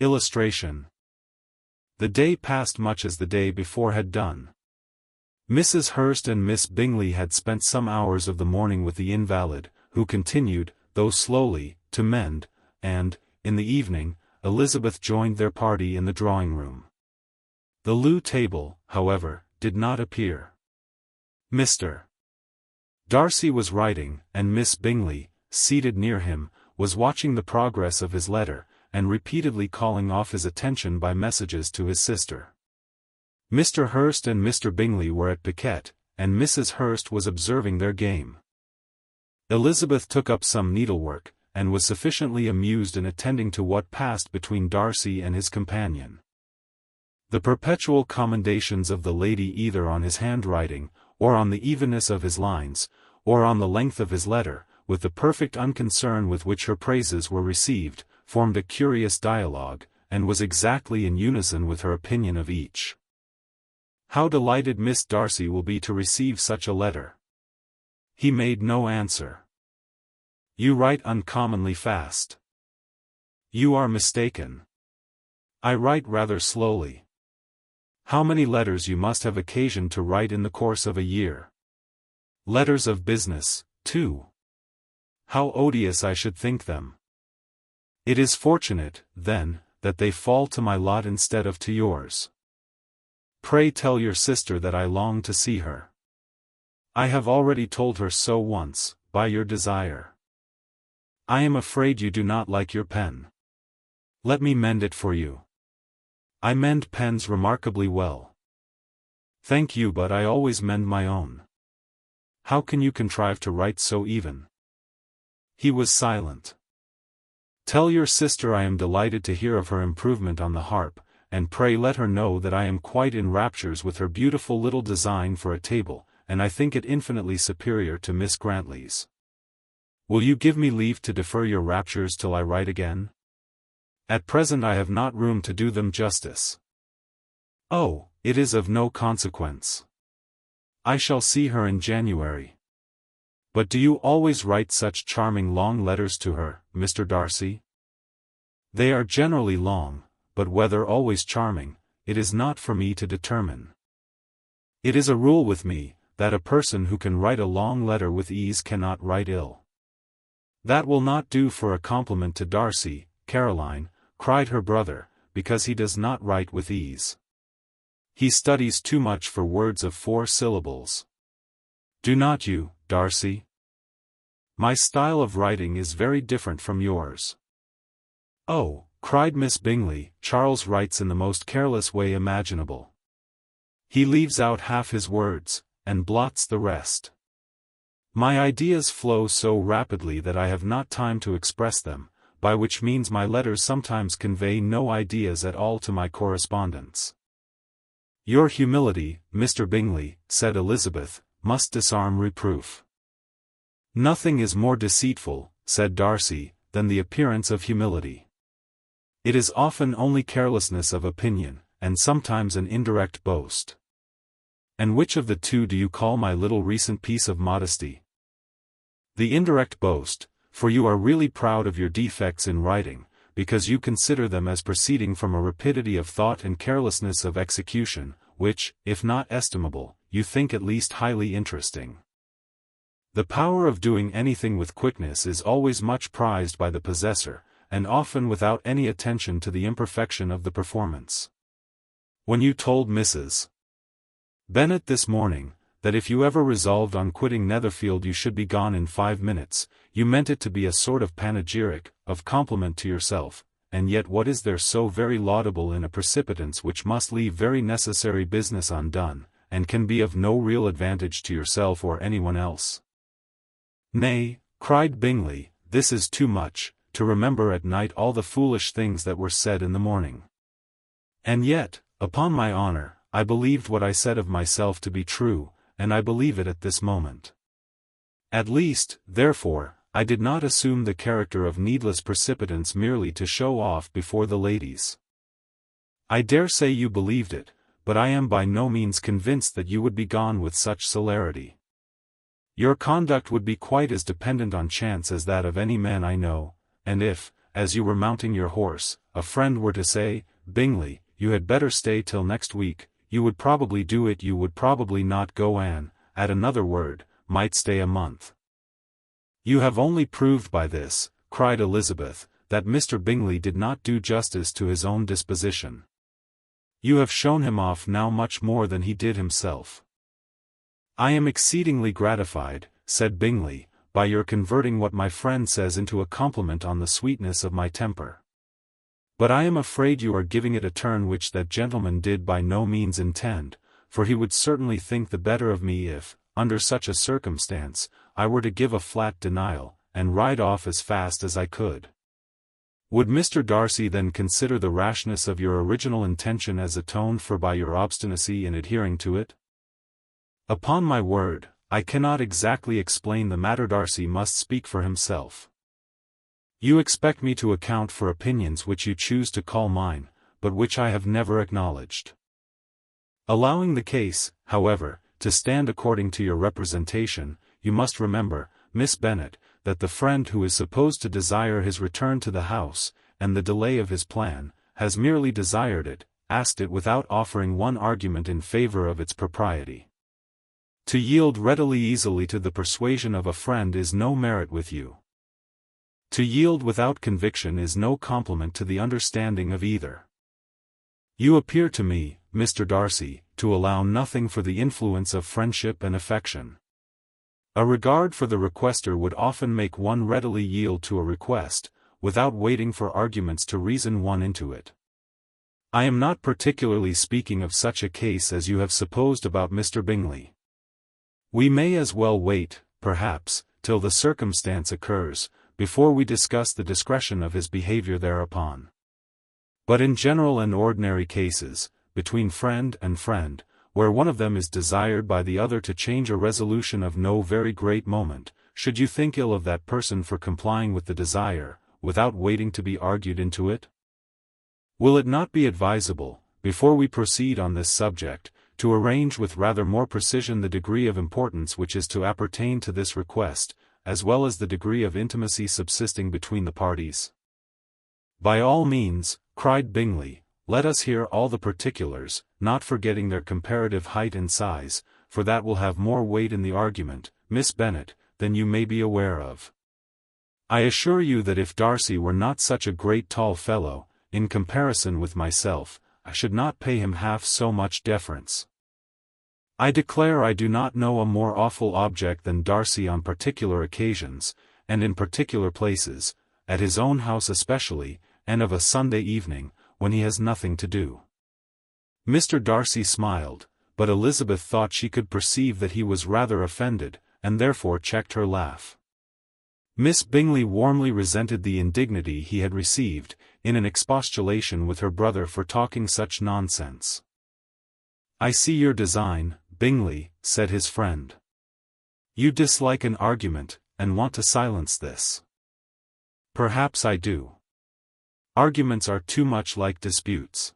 Illustration. The day passed much as the day before had done. Mrs. Hurst and Miss Bingley had spent some hours of the morning with the invalid, who continued, though slowly, to mend, and, in the evening, Elizabeth joined their party in the drawing-room. The loo table, however, did not appear. Mr. Darcy was writing, and Miss Bingley, seated near him, was watching the progress of his letter, and repeatedly calling off his attention by messages to his sister. Mr. Hurst and Mr. Bingley were at piquet, and Mrs. Hurst was observing their game. Elizabeth took up some needlework, and was sufficiently amused in attending to what passed between Darcy and his companion. The perpetual commendations of the lady either on his handwriting, or on the evenness of his lines, or on the length of his letter, with the perfect unconcern with which her praises were received, formed a curious dialogue, and was exactly in unison with her opinion of each. "How delighted Miss Darcy will be to receive such a letter." He made no answer. "You write uncommonly fast." "You are mistaken. I write rather slowly." "How many letters you must have occasion to write in the course of a year." "Letters of business, too. How odious I should think them." "It is fortunate, then, that they fall to my lot instead of to yours. Pray tell your sister that I long to see her." "I have already told her so once, by your desire." "I am afraid you do not like your pen. Let me mend it for you. I mend pens remarkably well." "Thank you, but I always mend my own. How can you contrive to write so even?" He was silent. "Tell your sister I am delighted to hear of her improvement on the harp, and pray let her know that I am quite in raptures with her beautiful little design for a table, and I think it infinitely superior to Miss Grantley's. Will you give me leave to defer your raptures till I write again? At present I have not room to do them justice." "Oh, it is of no consequence. I shall see her in January." "But do you always write such charming long letters to her, Mr. Darcy?" "They are generally long, but whether always charming, it is not for me to determine. It is a rule with me, that a person who can write a long letter with ease cannot write ill." "That will not do for a compliment to Darcy, Caroline," cried her brother, "because he does not write with ease. He studies too much for words of 4 syllables. Do not you, Darcy? My style of writing is very different from yours." "Oh," cried Miss Bingley, "Charles writes in the most careless way imaginable. He leaves out half his words, and blots the rest. My ideas flow so rapidly that I have not time to express them, by which means my letters sometimes convey no ideas at all to my correspondents." "Your humility, Mr. Bingley," said Elizabeth, "must disarm reproof." "Nothing is more deceitful," said Darcy, "than the appearance of humility. It is often only carelessness of opinion, and sometimes an indirect boast. And which of the two do you call my little recent piece of modesty?" "The indirect boast, for you are really proud of your defects in writing, because you consider them as proceeding from a rapidity of thought and carelessness of execution, which, if not estimable, you think at least highly interesting. The power of doing anything with quickness is always much prized by the possessor, and often without any attention to the imperfection of the performance. When you told Mrs. Bennet this morning, that if you ever resolved on quitting Netherfield you should be gone in 5 minutes, you meant it to be a sort of panegyric, of compliment to yourself, and yet what is there so very laudable in a precipitance which must leave very necessary business undone, and can be of no real advantage to yourself or anyone else?" "Nay," cried Bingley, "this is too much, to remember at night all the foolish things that were said in the morning. And yet, upon my honor, I believed what I said of myself to be true, and I believe it at this moment. At least, therefore, I did not assume the character of needless precipitance merely to show off before the ladies. I dare say you believed it, but I am by no means convinced that you would be gone with such celerity. Your conduct would be quite as dependent on chance as that of any man I know, and if, as you were mounting your horse, a friend were to say, "Bingley, you had better stay till next week," you would probably do it. You would probably not go and, at another word, might stay a month. "You have only proved by this," cried Elizabeth, "that Mr. Bingley did not do justice to his own disposition. You have shown him off now much more than he did himself." "I am exceedingly gratified," said Bingley, "by your converting what my friend says into a compliment on the sweetness of my temper. But I am afraid you are giving it a turn which that gentleman did by no means intend, for he would certainly think the better of me if, under such a circumstance, I were to give a flat denial, and ride off as fast as I could. Would Mr. Darcy then consider the rashness of your original intention as atoned for by your obstinacy in adhering to it? Upon my word, I cannot exactly explain the matter. Darcy must speak for himself. You expect me to account for opinions which you choose to call mine, but which I have never acknowledged. Allowing the case, however, to stand according to your representation, you must remember, Miss Bennet, that the friend who is supposed to desire his return to the house, and the delay of his plan, has merely desired it, asked it without offering one argument in favor of its propriety. To yield readily easily to the persuasion of a friend is no merit with you. To yield without conviction is no compliment to the understanding of either. You appear to me, Mr. Darcy, to allow nothing for the influence of friendship and affection. A regard for the requester would often make one readily yield to a request, without waiting for arguments to reason one into it. I am not particularly speaking of such a case as you have supposed about Mr. Bingley. We may as well wait, perhaps, till the circumstance occurs, before we discuss the discretion of his behavior thereupon. But in general and ordinary cases, between friend and friend, where one of them is desired by the other to change a resolution of no very great moment, should you think ill of that person for complying with the desire, without waiting to be argued into it? Will it not be advisable, before we proceed on this subject, to arrange with rather more precision the degree of importance which is to appertain to this request, as well as the degree of intimacy subsisting between the parties? By all means, cried Bingley, let us hear all the particulars, not forgetting their comparative height and size, for that will have more weight in the argument, Miss Bennet, than you may be aware of. I assure you that if Darcy were not such a great tall fellow, in comparison with myself, I should not pay him half so much deference. I declare I do not know a more awful object than Darcy on particular occasions, and in particular places, at his own house especially, and of a Sunday evening, when he has nothing to do. Mr. Darcy smiled, but Elizabeth thought she could perceive that he was rather offended, and therefore checked her laugh. Miss Bingley warmly resented the indignity he had received, in an expostulation with her brother for talking such nonsense. I see your design, Bingley, said his friend. You dislike an argument, and want to silence this. Perhaps I do. Arguments are too much like disputes.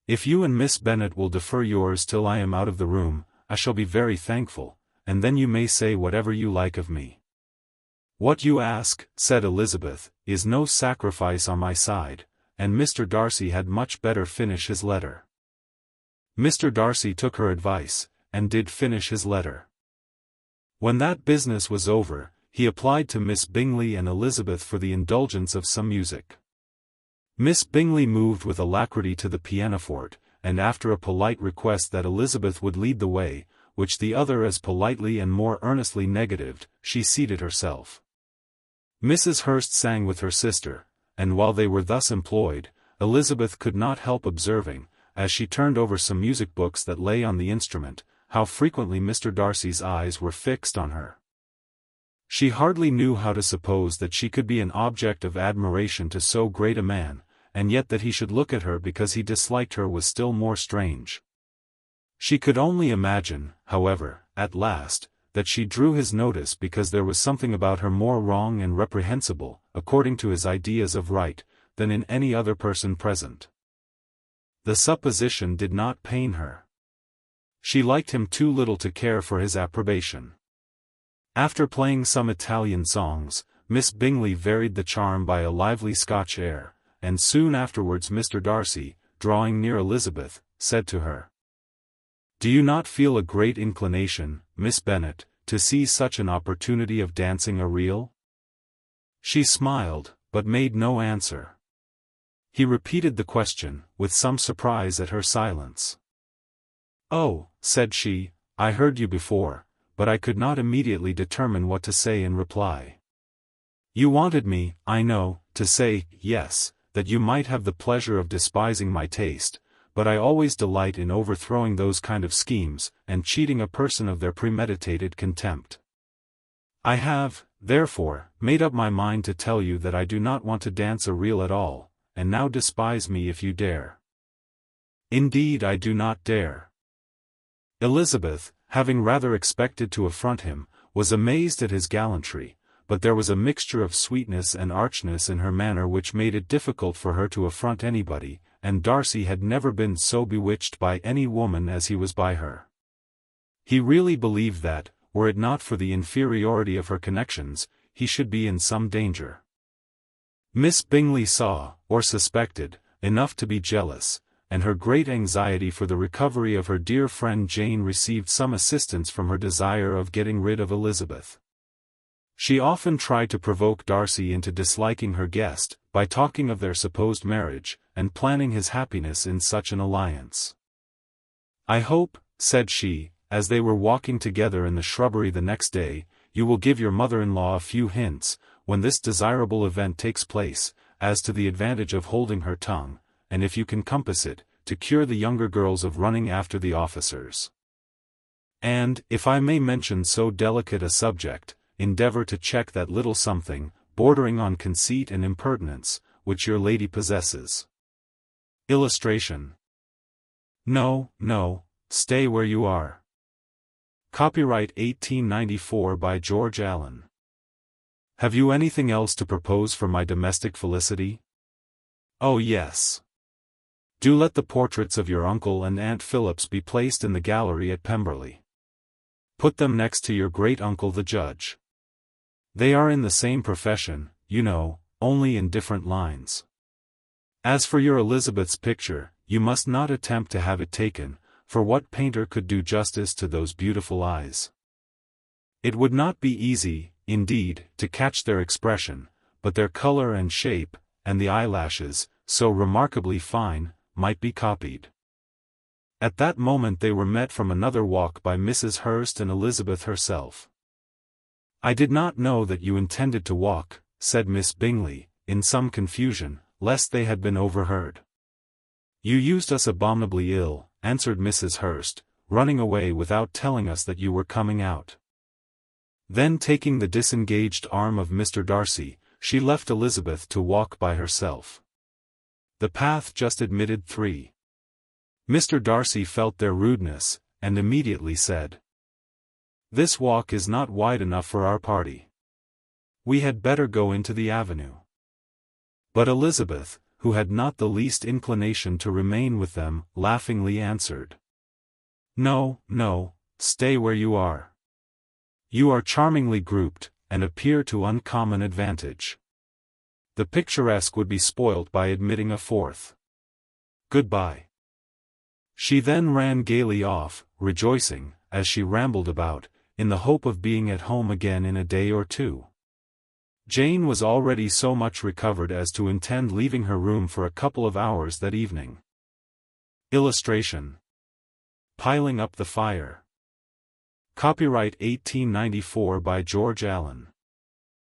If you and Miss Bennet will defer yours till I am out of the room, I shall be very thankful, and then you may say whatever you like of me. What you ask, said Elizabeth, is no sacrifice on my side, and Mr. Darcy had much better finish his letter. Mr. Darcy took her advice, and did finish his letter. When that business was over, he applied to Miss Bingley and Elizabeth for the indulgence of some music. Miss Bingley moved with alacrity to the pianoforte, and after a polite request that Elizabeth would lead the way, which the other as politely and more earnestly negatived, she seated herself. Mrs. Hurst sang with her sister, and while they were thus employed, Elizabeth could not help observing, as she turned over some music books that lay on the instrument, how frequently Mr. Darcy's eyes were fixed on her. She hardly knew how to suppose that she could be an object of admiration to so great a man, and yet that he should look at her because he disliked her was still more strange. She could only imagine, however, at last, that she drew his notice because there was something about her more wrong and reprehensible, according to his ideas of right, than in any other person present. The supposition did not pain her. She liked him too little to care for his approbation. After playing some Italian songs, Miss Bingley varied the charm by a lively Scotch air, and soon afterwards Mr. Darcy, drawing near Elizabeth, said to her, "Do you not feel a great inclination, Miss Bennet, to seize such an opportunity of dancing a reel?" She smiled, but made no answer. He repeated the question, with some surprise at her silence. "Oh," said she, "I heard you before, but I could not immediately determine what to say in reply. You wanted me, I know, to say, yes, that you might have the pleasure of despising my taste, but I always delight in overthrowing those kind of schemes, and cheating a person of their premeditated contempt. I have, therefore, made up my mind to tell you that I do not want to dance a reel at all, and now despise me if you dare." "Indeed I do not dare." Elizabeth, having rather expected to affront him, was amazed at his gallantry, but there was a mixture of sweetness and archness in her manner which made it difficult for her to affront anybody, and Darcy had never been so bewitched by any woman as he was by her. He really believed that, were it not for the inferiority of her connections, he should be in some danger. Miss Bingley saw, or suspected, enough to be jealous, and her great anxiety for the recovery of her dear friend Jane received some assistance from her desire of getting rid of Elizabeth. She often tried to provoke Darcy into disliking her guest, by talking of their supposed marriage, and planning his happiness in such an alliance. "I hope," said she, as they were walking together in the shrubbery the next day, "you will give your mother-in-law a few hints, when this desirable event takes place, as to the advantage of holding her tongue, and if you can compass it, to cure the younger girls of running after the officers. And, if I may mention so delicate a subject, endeavour to check that little something, bordering on conceit and impertinence, which your lady possesses." Illustration. No, stay where you are. Copyright 1894 by George Allen. Have you anything else to propose for my domestic felicity? Oh yes. Do let the portraits of your uncle and Aunt Phillips be placed in the gallery at Pemberley. Put them next to your great-uncle the judge. They are in the same profession, you know, only in different lines. As for your Elizabeth's picture, you must not attempt to have it taken, for what painter could do justice to those beautiful eyes? It would not be easy, indeed, to catch their expression, but their color and shape, and the eyelashes, so remarkably fine, might be copied. At that moment they were met from another walk by Mrs. Hurst and Elizabeth herself. "I did not know that you intended to walk," said Miss Bingley, in some confusion, lest they had been overheard. "You used us abominably ill," answered Mrs. Hurst, "running away without telling us that you were coming out." Then taking the disengaged arm of Mr. Darcy, she left Elizabeth to walk by herself. The path just admitted 3. Mr. Darcy felt their rudeness, and immediately said, "This walk is not wide enough for our party. We had better go into the avenue." But Elizabeth, who had not the least inclination to remain with them, laughingly answered, No, stay where you are. You are charmingly grouped, and appear to uncommon advantage. The picturesque would be spoilt by admitting a 4th. Goodbye." She then ran gaily off, rejoicing, as she rambled about, in the hope of being at home again in a day or 2. Jane was already so much recovered as to intend leaving her room for a couple of hours that evening. Illustration. Piling up the fire. Copyright 1894 by George Allen.